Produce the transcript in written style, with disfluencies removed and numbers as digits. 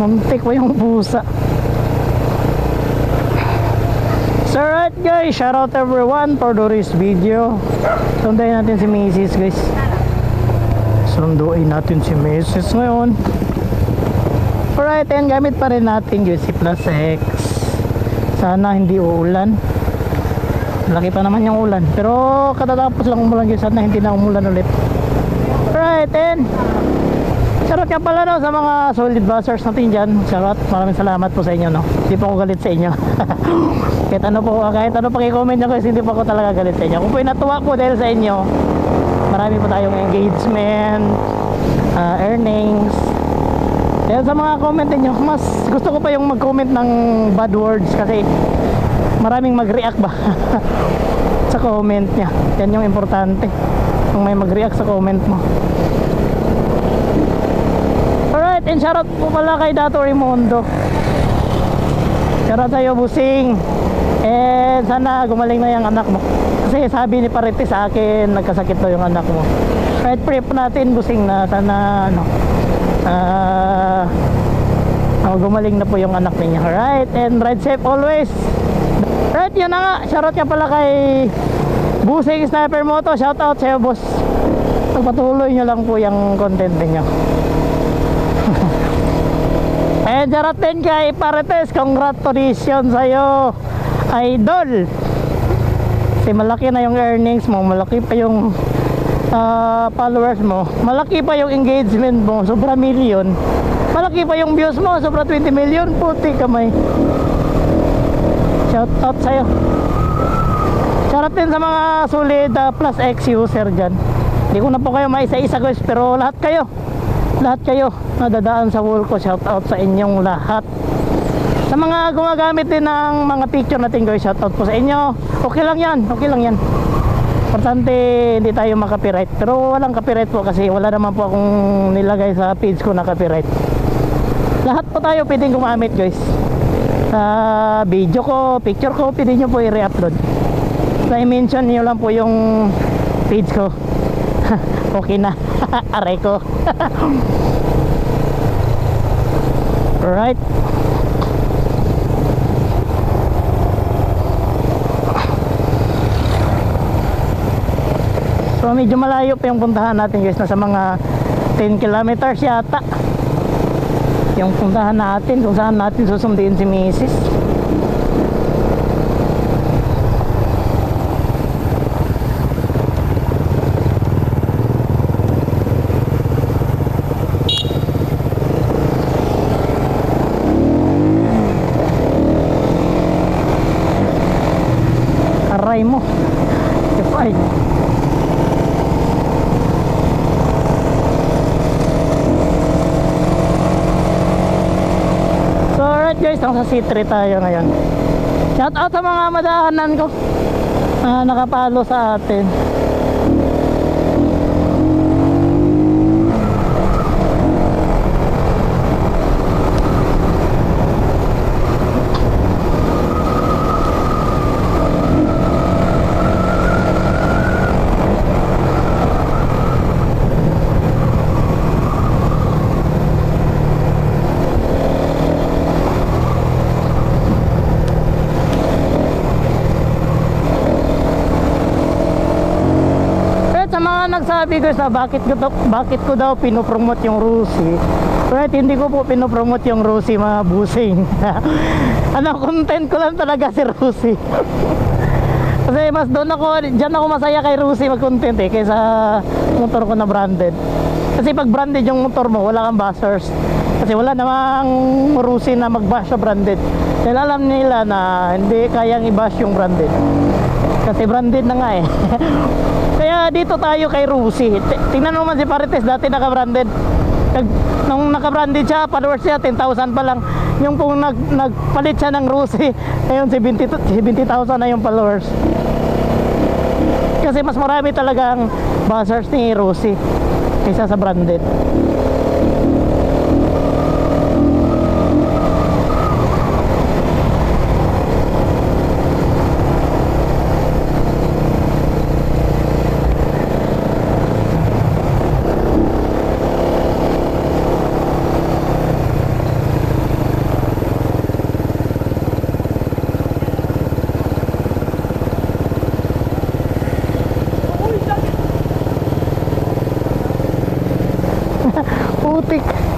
muntik pa yung pusa. So right guys, shout out everyone for this video. Sundayin natin si Mrs. guys. Sunduin natin si Mrs. ngayon. Alright, and gamit pa rin natin yung si Plus X. Sana hindi uulan. Laki pa naman yung ulan, pero katatapos lang umulan guys. Sana hindi na umulan ulit. Alright, and shoutout ka pala no, sa mga solid buzzers natin dyan. Shoutout, maraming salamat po sa inyo no. Hindi po ako galit sa inyo. kahit ano paki-comment nyo guys, hindi po ako talaga galit sa inyo. Kung po natuwa po dahil sa inyo, marami po tayong engagement, earnings. Kaya sa mga comment niyo, mas gusto ko pa yung mag-comment ng bad words kasi maraming mag-react ba sa comment niya. Yan yung importante, kung may mag-react sa comment mo. Alright, and shoutout po pala kay Dato Raimundo. Shoutout sa'yo, busing. And sana gumaling na yung anak mo. Kasi sabi ni Parete sa akin, nagkasakit daw yung anak mo. Right, pray po natin, busing, na sana gumaling na po yung anak niya. Alright, and ride safe always. Right, yun na nga. Shoutout ka pala kay Busing Sniper Moto. Shoutout sa'yo, boss. Pagpatuloy nyo lang po yung content niyo. And shoutout din kay Paretes. Congratulations sa'yo, idol. Kasi malaki na yung earnings mo, malaki pa yung followers mo, malaki pa yung engagement mo, sobra million. Malaki pa yung views mo, sobra 20 million. Puti kamay. Shout out sa'yo. Shout out din sa mga solid Plus X user dyan. Hindi ko na po kayo maisa-isa guys, pero lahat kayo nadadaan sa wall ko. Shout out sa inyong lahat. Sa mga gumagamit din ng mga picture natin guys, shout out po sa inyo. Okay lang yan, okay lang yan. Importante hindi tayo makapiright. Pero walang copyright po kasi wala naman po akong nilagay sa page ko na copyright. Lahat po tayo pwedeng gumamit guys. Sa video ko, picture ko, pwede nyo po i-re-upload. So i-mention nyo lang po yung page ko. Okay na. Aray ko. Alright. So medyo malayo pa yung puntahan natin guys. Nasa mga 10 kilometers yata yung puntahan natin, kung saan natin susundin si Mrs. Aray mo F5. Guys, nasa C3 tayo ngayon. Shout out sa mga madahanan ko nakapalo sa atin. Nagsabi guys na bakit ko daw pinopromote yung Rusi. Right, hindi ko po pinopromote yung Rusi mga busing. Content ko lang talaga si Rusi. Kasi mas doon dyan ako masaya kay Rusi mag-content kaysa motor ko na branded. Kasi pag branded yung motor mo, wala kang bashers. Kasi wala namang Rusi na mag-bash sa branded. Dahil alam nila na hindi kayang i-bash yung branded. Kasi branded na nga Kaya dito tayo kay Rusi. Tingnan mo man si Parites, dati naka-branded. Nung naka-branded siya, followers siya 10,000 pa lang. Yung kung nagpalit siya ng Rusi, ngayon 70,000 na yung followers. Kasi mas marami talagang buzzers ni Rusi kaysa sa branded. Putik.